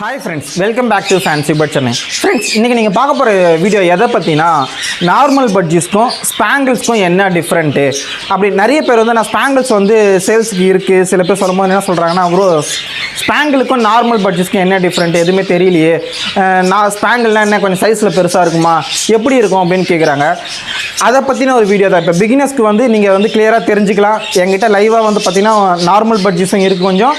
Hi friends, welcome back to Fancy But Chennai. Friends, இன்னைக்கு நீங்க பார்க்க போற வீடியோ எதை பத்தினா நார்மல் பட்ஜிஸ்க்கும் ஸ்பாங்கிள்ஸ்க்கும் என்ன டிஃபரண்ட் அப்படி நிறைய பேர் வந்து நான் ஸ்பாங்கிள்ஸ் வந்து சேல்ஸ்க்கு இருக்கு சில பேர் சொல்லும்போது என்ன சொல்றாங்கன்னா ப்ரோ ஸ்பாங்கிளுக்கும் நார்மல் பட்ஜிஸ்க்கும் என்ன டிஃபரண்ட் எதுவுமே தெரியலையே நான் ஸ்பாங்கிள்னா என்ன கொஞ்சம் சைஸ்ல பெருசா இருக்குமா எப்படி இருக்கும் அப்படின்னு கேட்குறாங்க அதை பற்றின ஒரு வீடியோ தான் இப்போ பிகினர்ஸ்க்கு வந்து நீங்கள் வந்து கிளியராக தெரிஞ்சுக்கலாம் என்கிட்ட லைவாக வந்து பார்த்தீங்கன்னா நார்மல் பட்ஜெட்ஸும் இருக்குது கொஞ்சம்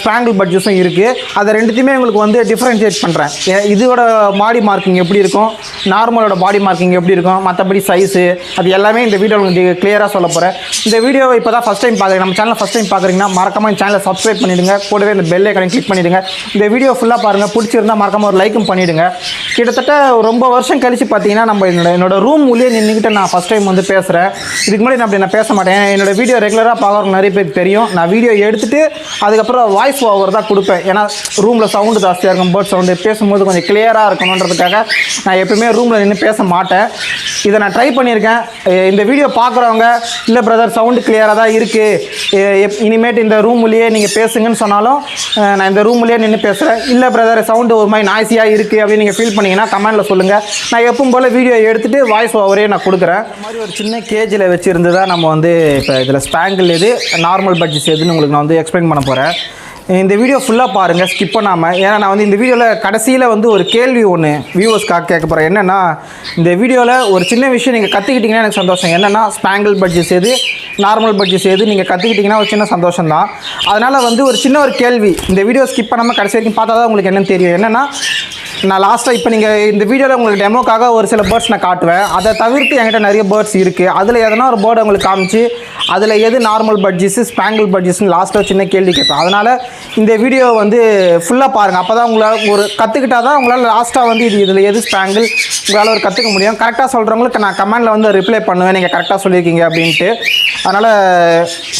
ஸ்பாங்கிள் பட்ஜெட்ஸும் இருக்குது அதை ரெண்டுத்தையுமே உங்களுக்கு வந்து டிஃப்ரென்ஷியேட் பண்ணுறேன் இதோட பாடி மார்க்கிங் எப்படி இருக்கும் நார்மலோட பாடி மார்க்கிங் எப்படி இருக்கும் மற்றபடி சைஸு அது எல்லாமே இந்த வீடியோ உங்களுக்கு கிளியராக சொல்ல போகிறேன் இந்த வீடியோவை இப்போ தான் ஃபஸ்ட் டைம் பார்க்குறீங்க நம்ம சேனல் ஃபஸ்ட் டைம் பார்க்குறீங்கன்னா மறக்காமல் சேனலை சப்ஸ்கிரைப் பண்ணிவிடுங்க கூடவே இந்த பெல் ஐகானை கிளிக் பண்ணிவிடுங்க இந்த வீடியோ ஃபுல்லாக பாருங்கள் பிடிச்சிருந்தால் மறக்காமல் ஒரு லைக்கும் பண்ணிவிடுங்க கிட்டத்தட்ட ரொம்ப வருஷம் கழித்து பார்த்தீங்கன்னா நம்ம என்னோட ரூம் உள்ளே நின்றுக்கிட்டு நான் ஃபஸ்ட் டைம் வந்து பேசுகிறேன் இதுக்கு முன்னாடி நான் அப்படி நான் பேச மாட்டேன் என்னோடய வீடியோ ரெகுலராக பார்க்குறவங்க நிறைய பேருக்கு தெரியும் நான் வீடியோ எடுத்துகிட்டு அதுக்கப்புறம் வாய்ஸ் ஓவர் தான் கொடுப்பேன் ஏன்னா ரூமில் சவுண்டு ஜாஸ்தியாக இருக்கும் பேர்ட் சவுண்டு பேசும்போது கொஞ்சம் கிளியராக இருக்கணுன்றதுக்காக நான் எப்பவுமே ரூமில் நின்று பேச மாட்டேன் இதை நான் ட்ரை பண்ணியிருக்கேன் இந்த வீடியோ பார்க்குறவங்க இல்லை பிரதர் சவுண்டு கிளியராக தான் இருக்குது இனிமேட்டு இந்த ரூம்லேயே நீங்கள் பேசுங்கன்னு சொன்னாலும் நான் இந்த ரூம்லேயே நின்று பேசுகிறேன் இல்லை பிரதர் சவுண்டு ஒரு மாதிரி நாய்ஸியாக இருக்குது அப்படின்னு நீங்கள் ஃபீல் பண்ணிங்கன்னா கமெண்ட்டில் சொல்லுங்கள் நான் எப்பவும் போல் வீடியோ எடுத்துகிட்டு வாய்ஸ் ஓவரே நான் கொடுக்குறேன் இந்த மாதிரி ஒரு சின்ன கேஜில் வச்சுருந்து தான் நம்ம வந்து இப்போ இதில் ஸ்பாங்கிள் எது நார்மல் பட்ஜெட்ஸ் எதுன்னு உங்களுக்கு நான் வந்து எக்ஸ்பிளைன் பண்ண போகிறேன் இந்த வீடியோ ஃபுல்லாக பாருங்கள் ஸ்கிப் பண்ணாமல் ஏன்னா நான் வந்து இந்த வீடியோவில் கடைசியில் வந்து ஒரு கேள்வி ஒன்று வியூவர்ஸ்க்காக கேட்க போகிறேன் என்னென்னா இந்த வீடியோவில் ஒரு சின்ன விஷயம் நீங்கள் கற்றுக்கிட்டிங்கன்னா எனக்கு சந்தோஷம் என்னென்னா ஸ்பாங்கிள் பட்ஜெட்ஸ் எது நார்மல் பட்ஜெட்ஸ் எது நீங்கள் கற்றுக்கிட்டிங்கன்னா ஒரு சின்ன சந்தோஷம் தான் அதனால் வந்து ஒரு சின்ன ஒரு கேள்வி இந்த வீடியோ ஸ்கிப் பண்ணாமல் கடைசி வரைக்கும் பார்த்தா தான் உங்களுக்கு என்னென்னு தெரியும் என்னென்னா நான் லாஸ்ட்டாக இப்போ நீங்கள் இந்த வீடியோவில் உங்களுக்கு டெமோக்காக ஒரு சில பேர்ட்ஸ் நான் காட்டுவேன் அதை தவிர்த்து என்கிட்ட நிறைய பேர்ட்ஸ் இருக்குது அதில் எதனா ஒரு பேர்டு உங்களுக்கு காமிச்சு அதில் எது நார்மல் பட்ஜெட்ஸு ஸ்பாங்கிள் பட்ஜெட்ஸ்னு லாஸ்ட்டாக சின்ன கேள்வி கேட்பேன் அதனால் இந்த வீடியோ வந்து ஃபுல்லாக பாருங்கள் அப்போ தான் உங்களால் ஒரு கற்றுக்கிட்டால் தான் உங்களால் லாஸ்ட்டாக வந்து இதில் எது ஸ்பாங்கிள் உங்களால் ஒரு கற்றுக்க முடியும் கரெக்டாக சொல்கிறவங்களுக்கு நான் கமெண்டில் வந்து ரிப்ளை பண்ணுவேன் நீங்கள் கரெக்டாக சொல்லியிருக்கீங்க அப்படின்ட்டு அதனால்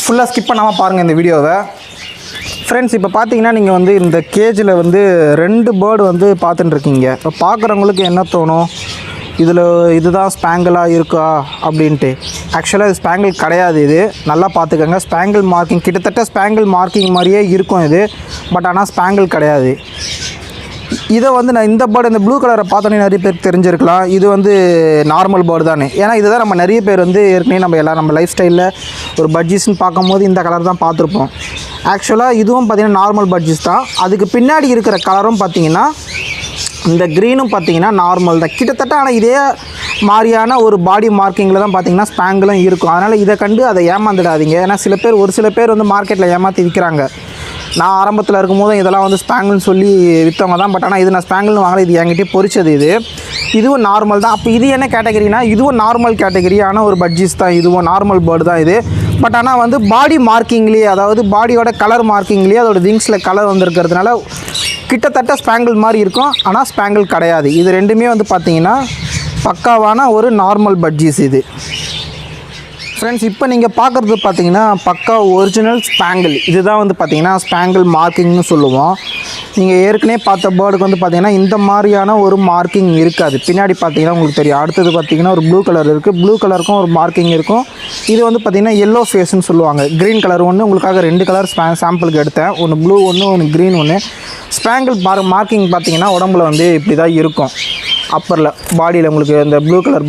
ஃபுல்லாக ஸ்கிப் பண்ணாமல் பாருங்கள் இந்த வீடியோவை ஃப்ரெண்ட்ஸ் இப்போ பார்த்தீங்கன்னா நீங்கள் வந்து இந்த கேஜில் வந்து 2 பேர்டு வந்து பார்த்துட்டுருக்கீங்க இப்போ பார்க்குறவங்களுக்கு என்ன தோணும் இதில் இதுதான் ஸ்பாங்கிளாக இருக்கா அப்படின்ட்டு ஆக்சுவலாக இது ஸ்பாங்கிள் கிடையாது இது நல்லா பார்த்துக்கோங்க ஸ்பாங்கிள் மார்க்கிங் கிட்டத்தட்ட ஸ்பாங்கிள் மார்க்கிங் மாதிரியே இருக்கும் இது பட் ஆனால் ஸ்பாங்கிள் கிடையாது இதை வந்து நான் இந்த பேர்டு இந்த ப்ளூ கலரை பார்த்தோன்னே நிறைய பேர் தெரிஞ்சிருக்கலாம் இது வந்து நார்மல் பேர்டு தானே ஏன்னா இதுதான் நம்ம நிறைய பேர் வந்து ஏற்கனவே நம்ம லைஃப் ஸ்டைலில் ஒரு பட்ஜெட்ஸ்னு பார்க்கும்போது இந்த கலர் தான் பார்த்துருப்போம் ஆக்சுவலாக இதுவும் பார்த்திங்கன்னா நார்மல் பட்ஜெட்ஸ் தான் அதுக்கு பின்னாடி இருக்கிற கலரும் பார்த்திங்கன்னா இந்த க்ரீனும் பார்த்திங்கன்னா நார்மல் தான் கிட்டத்தட்ட ஆனால் இதே மாதிரியான ஒரு பாடி மார்க்கிங்கில் தான் பார்த்திங்கன்னா ஸ்பாங்கிளும் இருக்கும் அதனால் இதை கண்டு அதை ஏமாந்துடாதீங்க ஏன்னா ஒரு சில பேர் வந்து மார்க்கெட்டில் ஏமாற்றி விற்கிறாங்க நான் ஆரம்பத்தில் இருக்கும்போது இதெல்லாம் வந்து ஸ்பாங்கிள்னு சொல்லி விற்றவங்க தான் பட் ஆனால் இது நான் ஸ்பாங்கிள்னு வாங்கலை இது என்கிட்டே பொரிச்சது இதுவும் நார்மல் தான் அப்போ இது என்ன கேட்டகரினா இதுவும் நார்மல் கேட்டகரி ஆனால் ஒரு பட்ஜெட்ஸ் தான் இதுவும் நார்மல் பேர்டு தான் இது பட் ஆனால் வந்து பாடி மார்க்கிங்லேயே அதாவது பாடியோட கலர் மார்க்கிங்லேயே அதோட விங்ஸில் கலர் வந்துருக்கிறதுனால கிட்டத்தட்ட ஸ்பாங்கிள் மாதிரி இருக்கும் ஆனால் ஸ்பாங்கிள் கிடையாது இது ரெண்டுமே வந்து பார்த்திங்கன்னா பக்காவான ஒரு நார்மல் பட்ஜெட்ஸ் இது ஃப்ரெண்ட்ஸ் இப்போ நீங்கள் பார்க்குறது பார்த்தீங்கன்னா பக்கா ஒரிஜினல் ஸ்பாங்கிள் இதுதான் வந்து பார்த்திங்கன்னா ஸ்பாங்கிள் மார்க்கிங்னு சொல்லுவோம் நீங்கள் ஏற்கனவே பார்த்த பேர்டுக்கு வந்து பார்த்திங்கன்னா இந்த மாதிரியான ஒரு மார்க்கிங் இருக்காது பின்னாடி பார்த்தீங்கன்னா உங்களுக்கு தெரியும் அடுத்தது பார்த்திங்கன்னா ஒரு ப்ளூ கலர் இருக்குது ப்ளூ கலருக்கும் ஒரு மார்க்கிங் இருக்கும் இது வந்து பார்த்திங்கன்னா எல்லோ ஃபேஸ்ன்னு சொல்லுவாங்க க்ரீன் கலர் ஒன்று உங்களுக்காக 2 கலர் சாம்பிளுக்கு எடுத்தேன் ஒன்று ப்ளூ ஒன்று க்ரீன் ஒன்று ஸ்பாங்கிள் மார்க்கிங் பார்த்திங்கன்னா உடம்புல வந்து இப்படி தான் இருக்கும் அப்பரில் பாடியில் உங்களுக்கு இந்த ப்ளூ கலர்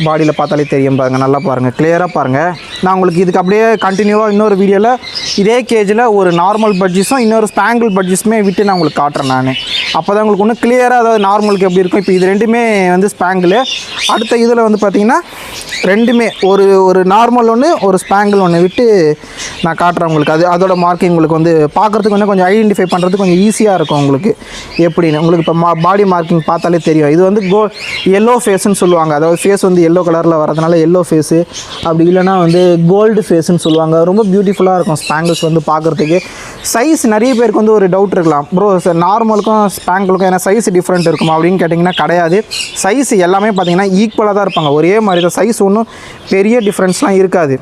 பாடியில் பார்த்தாலே தெரியும் பாருங்கள் நல்லா பாருங்கள் கிளியராக பாருங்கள் நான் உங்களுக்கு இதுக்கு அப்படியே கண்டினியூவாக இன்னொரு வீடியோவில் இதே கேஜில் ஒரு நார்மல் பட்ஜெட்ஸும் இன்னொரு ஸ்பாங்கிள் பட்ஜெட்ஸுமே விட்டு நான் உங்களுக்கு காட்டுறேன் நான் அப்போ தான் உங்களுக்கு ஒன்று கிளியராக அதாவது நார்மலுக்கு எப்படி இருக்கும் இப்போ இது ரெண்டுமே வந்து ஸ்பாங்கிள் அடுத்த இதில் வந்து பார்த்திங்கன்னா ரெண்டுமே ஒரு நார்மல் ஒன்று ஒரு ஸ்பாங்கிள் ஒன்று விட்டு நான் காட்டுறேன் உங்களுக்கு அதோட மார்க்கிங் உங்களுக்கு வந்து பார்க்குறதுக்கு வந்து கொஞ்சம் ஐடென்டிஃபை பண்ணுறதுக்கு கொஞ்சம் ஈஸியாக இருக்கும் உங்களுக்கு எப்படின்னு உங்களுக்கு இப்போ பாடி மார்க்கிங் பார்த்தாலே தெரியும் இது வந்து எல்லோ ஃபேஸ்ன்னு சொல்லுவாங்க அதாவது ஃபேஸ் வந்து எல்லோ கலரில் வரதுனால எல்லோ ஃபேஸு அப்படி இல்லைனா வந்து கோல்டு ஃபேஸ்ன்னு சொல்லுவாங்க ரொம்ப பியூட்டிஃபுல்லாக இருக்கும் ஸ்பாங்கிள்ஸ் வந்து பார்க்குறதுக்கு சைஸ் நிறைய பேருக்கு வந்து ஒரு டவுட் இருக்கலாம் ப்ரோ நார்மலுக்கும் ஸ்பாங்கிளுக்கும் ஏன்னா சைஸ் டிஃப்ரெண்ட் இருக்குமா அப்படின்னு கேட்டிங்கன்னா கிடையாது சைஸ் எல்லாமே பார்த்திங்கன்னா ஈக்குவலாக தான் இருப்பாங்க ஒரே மாதிரி தான் சைஸ் ஒன்றும் பெரிய டிஃப்ரென்ஸ்லாம் இருக்காது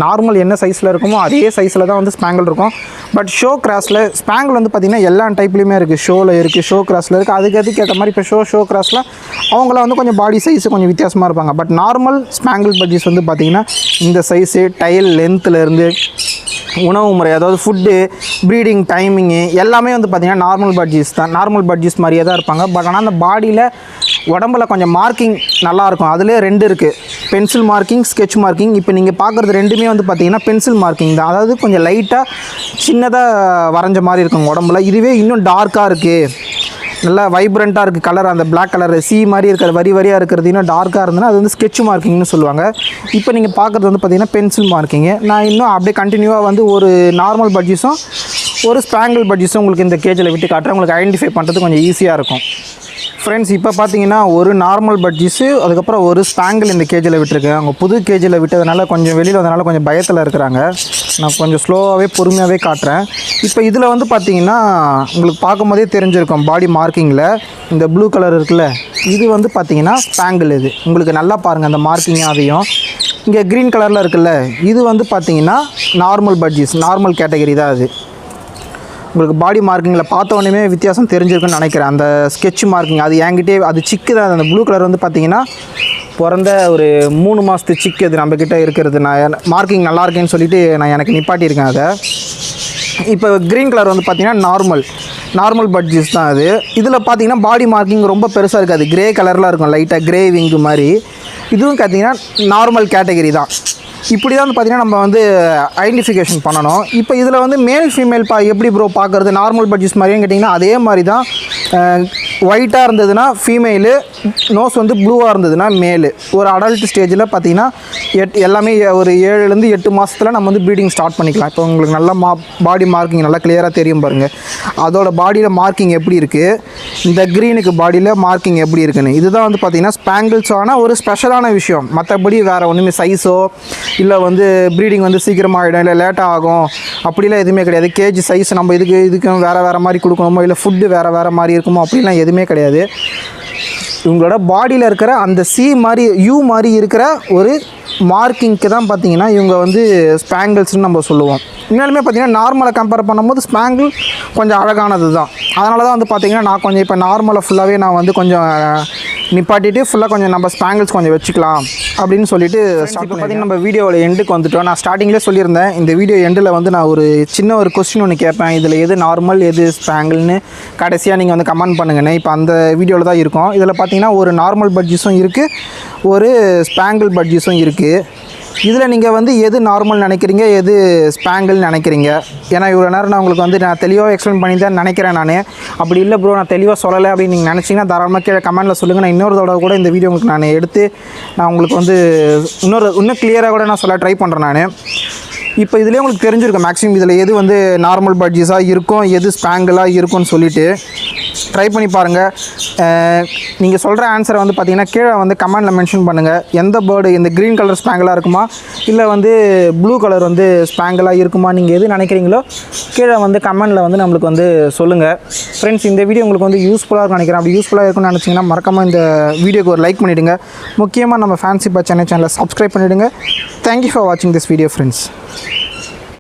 நார்மல் என்ன சைஸில் இருக்குமோ அதே சைஸில் தான் வந்து ஸ்பாங்கிள் இருக்கும் பட் ஷோ கிராஸில் ஸ்பாங்கிள் வந்து பார்த்திங்கன்னா எல்லா டைப்லேயுமே இருக்குது ஷோவில் இருக்குது ஷோ கிராஸில் இருக்குது அதுக்கேற்ற மாதிரி இப்போ ஷோ கிராஸில் அவங்களாம் வந்து கொஞ்சம் பாடி சைஸு கொஞ்சம் வித்தியாசமாக இருப்பாங்க பட் நார்மல் ஸ்பாங்கிள் பட்ஜெட்ஸ் வந்து பார்த்திங்கன்னா இந்த சைஸு டைல் லென்த்துலேருந்து உணவு முறை, அதாவது ஃபுட்டு, ப்ரீடிங் டைமிங்கு எல்லாமே வந்து பார்த்திங்கன்னா நார்மல் பட்ஜீஸ் தான். நார்மல் பட்ஜீஸ் மாதிரியே தான் இருப்பாங்க. பட் ஆனால் அந்த பாடியில் உடம்புல கொஞ்சம் மார்க்கிங் நல்லாயிருக்கும். அதிலே 2 இருக்குது, பென்சில் மார்க்கிங், ஸ்கெட்ச் மார்க்கிங். இப்போ நீங்கள் பார்க்குறது ரெண்டுமே வந்து பார்த்திங்கன்னா பென்சில் மார்க்கிங் தான். அதாவது கொஞ்சம் லைட்டாக சின்னதாக வரைஞ்ச மாதிரி இருக்கும் உடம்புல. இதுவே இன்னும் டார்க்காக இருக்குது, நல்லா வைப்ரண்ட்டாக இருக்குது கலர். அந்த பிளாக் கலர் சி மாதிரி இருக்கிற வரி வரியாக இருக்கிறது இன்னும் டார்க்காக இருந்ததுன்னா அது வந்து ஸ்கெட்ச் மார்க்கிங்னு சொல்லுவாங்க. இப்போ நீங்கள் பார்க்குறது வந்து பார்த்திங்கன்னா பென்சில் மார்க்கிங்கு. நான் இன்னும் அப்படியே கண்டினியூவாக வந்து ஒரு நார்மல் பட்ஜீஸும் ஒரு ஸ்பாங்கிள் பட்ஜீஸும் உங்களுக்கு இந்த கேஜில் விட்டு காட்டுறேன். உங்களுக்கு ஐடென்டிஃபை பண்ணுறது கொஞ்சம் ஈஸியாக இருக்கும். ஃப்ரெண்ட்ஸ், இப்போ பார்த்தீங்கன்னா ஒரு நார்மல் பட்ஜீஸு, அதுக்கப்புறம் ஒரு ஸ்பாங்கிள் இந்த கேஜில் விட்டுருக்கேன். அவங்க புது கேஜில் விட்டதுனால கொஞ்சம் வெளியில் வந்தனால கொஞ்சம் பயத்தில் இருக்கிறாங்க. நான் கொஞ்சம் ஸ்லோவாகவே பொறுமையாகவே காட்டுறேன். இப்போ இதில் வந்து பார்த்திங்கன்னா உங்களுக்கு பார்க்கும்போதே தெரிஞ்சிருக்கும் பாடி மார்க்கிங்கில் இந்த ப்ளூ கலர் இருக்குல்ல, இது வந்து பார்த்திங்கன்னா ஸ்பாங்கிள். இது உங்களுக்கு நல்லா பாருங்கள் அந்த மார்க்கிங். அதையும் இங்கே க்ரீன் கலரில் இருக்குல்ல, இது வந்து பார்த்திங்கன்னா நார்மல் பட்ஜீஸ், நார்மல் கேட்டகரி தான். அது உங்களுக்கு பாடி மார்க்கிங்கில் பார்த்த உடனே வித்தியாசம் தெரிஞ்சிருக்குன்னு நினைக்கிறேன். அந்த ஸ்கெட்ச் மார்க்கிங் அது என்கிட்டே அது சிக்கு தான். அந்த ப்ளூ கலர் வந்து பார்த்திங்கன்னா பிறந்த ஒரு 3 மாதத்து சிக்கு அது நம்மக்கிட்ட இருக்கிறது. நான் மார்க்கிங் நல்லா இருக்கேன்னு சொல்லிவிட்டு நான் எனக்கு நிப்பாட்டியிருக்கேன் அதை. இப்போ க்ரீன் கலர் வந்து பார்த்திங்கன்னா நார்மல் பட்ஜீஸ் தான் அது. இதில் பார்த்திங்கன்னா பாடி மார்க்கிங் ரொம்ப பெருசாக இருக்காது, க்ரே கலரில் இருக்கும், லைட்டாக க்ரே விங்கு மாதிரி. இதுவும் பார்த்திங்கன்னா நார்மல் கேட்டகரி தான். இப்படி தான் வந்து பார்த்திங்கன்னா நம்ம வந்து ஐடென்டிஃபிகேஷன் பண்ணணும். இப்போ இதில் வந்து மேல் ஃபீமேல் எப்படி ப்ரோ பார்க்குறது? நார்மல் பட்ஜீஸ் மாதிரியும் கேட்டிங்கன்னா அதே மாதிரி தான். ஒயிட்டாக இருந்ததுன்னா ஃபீமேலு, நோஸ் வந்து ப்ளூவாக இருந்ததுன்னா மேலு. ஒரு அடல்ட் ஸ்டேஜில் பார்த்திங்கன்னா எல்லாமே ஒரு 7லேருந்து 8 மாதத்தில் நம்ம வந்து ப்ரீடிங் ஸ்டார்ட் பண்ணிக்கலாம். இப்போ உங்களுக்கு நல்லா பாடி மார்க்கிங் நல்லா கிளியராக தெரியும் பாருங்கள். அதோட பாடியில் மார்க்கிங் எப்படி இருக்குது, இந்த க்ரீனுக்கு பாடியில் மார்க்கிங் எப்படி இருக்குன்னு. இதுதான் வந்து பார்த்திங்கன்னா ஸ்பாங்கிள்ஸான ஒரு ஸ்பெஷலான விஷயம். மற்றபடி வேறு ஒன்றுமே சைஸோ இல்லை வந்து ப்ரீடிங் வந்து சீக்கிரமாக ஆகிடும், இல்லை லேட்டாக ஆகும், அப்படிலாம் எதுவுமே கிடையாது. கேஜி சைஸ் நம்ம இதுக்கும் வேறு மாதிரி கொடுக்கணுமோ, இல்லை ஃபுட்டு வேறு மாதிரி இருக்குமோ, அப்படிலாம் எதுவுமே கிடையாது. இவங்களோட பாடியில் இருக்கிற அந்த சி மாதிரி யூ மாதிரி இருக்கிற ஒரு மார்க்கிங்க்கு தான் பார்த்திங்கன்னா இவங்க வந்து ஸ்பாங்கிள்ஸ்னு நம்ம சொல்லுவோம். உண்மையாலுமே பார்த்திங்கன்னா நார்மலை கம்பேர் பண்ணும்போது ஸ்பாங்கிள் கொஞ்சம் அழகானது தான். அதனால தான் வந்து பார்த்திங்கன்னா நான் கொஞ்சம் இப்போ நார்மலை ஃபுல்லாகவே நான் வந்து கொஞ்சம் நிப்பாட்டிட்டு ஃபுல்லாக கொஞ்சம் நம்ம ஸ்பாங்கிள்ஸ் கொஞ்சம் வச்சுக்கலாம் அப்படின்னு சொல்லிட்டு ஸ்டார்ட் பார்த்திங்கன்னா நம்ம வீடியோவில் எண்டுக்கு வந்துவிட்டோம். நான் ஸ்டார்டிங்லேயே சொல்லியிருந்தேன், இந்த வீடியோ எண்டில் வந்து நான் ஒரு சின்ன ஒரு கொஸ்டின் ஒன்று கேட்பேன். இதில் எது நார்மல் எது ஸ்பாங்கிள்னு கடைசியாக நீங்கள் வந்து கமெண்ட் பண்ணுங்கண்ணே. இப்போ அந்த வீடியோவில் தான் இருக்கும். இதில் பார்த்திங்கன்னா ஒரு நார்மல் பட்ஜீஸும் இருக்குது, ஒரு ஸ்பாங்கிள் பட்ஜீஸும் இருக்குது. இதில் நீங்கள் வந்து எது நார்மல் நினைக்கிறீங்க, எது ஸ்பாங்கிள் நினைக்கிறீங்க? ஏன்னா இவ்வளோ நேரம் நான் உங்களுக்கு வந்து நான் தெளிவாக எக்ஸ்பிளைன் பண்ணி தான் நினைக்கிறேன் நான். அப்படி இல்லை ப்ரோ நான் தெளிவாக சொல்லலை அப்படின்னு நீங்கள் நினச்சிங்கன்னா தாராளமாக கீழே கமெண்ட்டில் சொல்லுங்கள். நான் இன்னொரு தடவை கூட இந்த வீடியோ உங்களுக்கு நான் எடுத்து நான் உங்களுக்கு வந்து இன்னும் கிளியராக கூட நான் சொல்ல ட்ரை பண்ணுறேன் நான். இப்போ இதிலே உங்களுக்கு தெரிஞ்சிருக்கும் மேக்ஸிமம் இதில் எது வந்து நார்மல் பட்ஜீஸாக இருக்கும், எது ஸ்பாங்கிளாக இருக்கும்னு சொல்லிவிட்டு ட்ரை பண்ணி பாருங்கள். நீங்கள் சொல்கிற ஆன்சரை வந்து பார்த்திங்கன்னா கீழே வந்து கமெண்டில் மென்ஷன் பண்ணுங்கள். எந்த பேர்டு இந்த க்ரீன் கலர் ஸ்பாங்கிளாக இருக்குமா, இல்லை வந்து ப்ளூ கலர் வந்து ஸ்பாங்கிளாக இருக்குமா, நீங்கள் எது நினைக்கிறீங்களோ கீழே வந்து கமெண்டில் வந்து நம்மளுக்கு வந்து சொல்லுங்கள். ஃப்ரெண்ட்ஸ், இந்த வீடியோ உங்களுக்கு வந்து யூஸ்ஃபுல்லாக இருக்கும்னு நினைக்கிறேன். அப்படி யூஸ்ஃபுல்லாக இருக்குன்னு நினச்சிங்கன்னா மறக்காமல் இந்த வீடியோக்கு ஒரு லைக் பண்ணிவிடுங்க. முக்கியமாக நம்ம ஃபேன்சி பட் சென்னை சேனலை சப்ஸ்கிரைப் பண்ணிவிடுங்க. தேங்க்யூ ஃபார் வாட்சிங் திஸ் வீடியோ ஃப்ரெண்ட்ஸ்.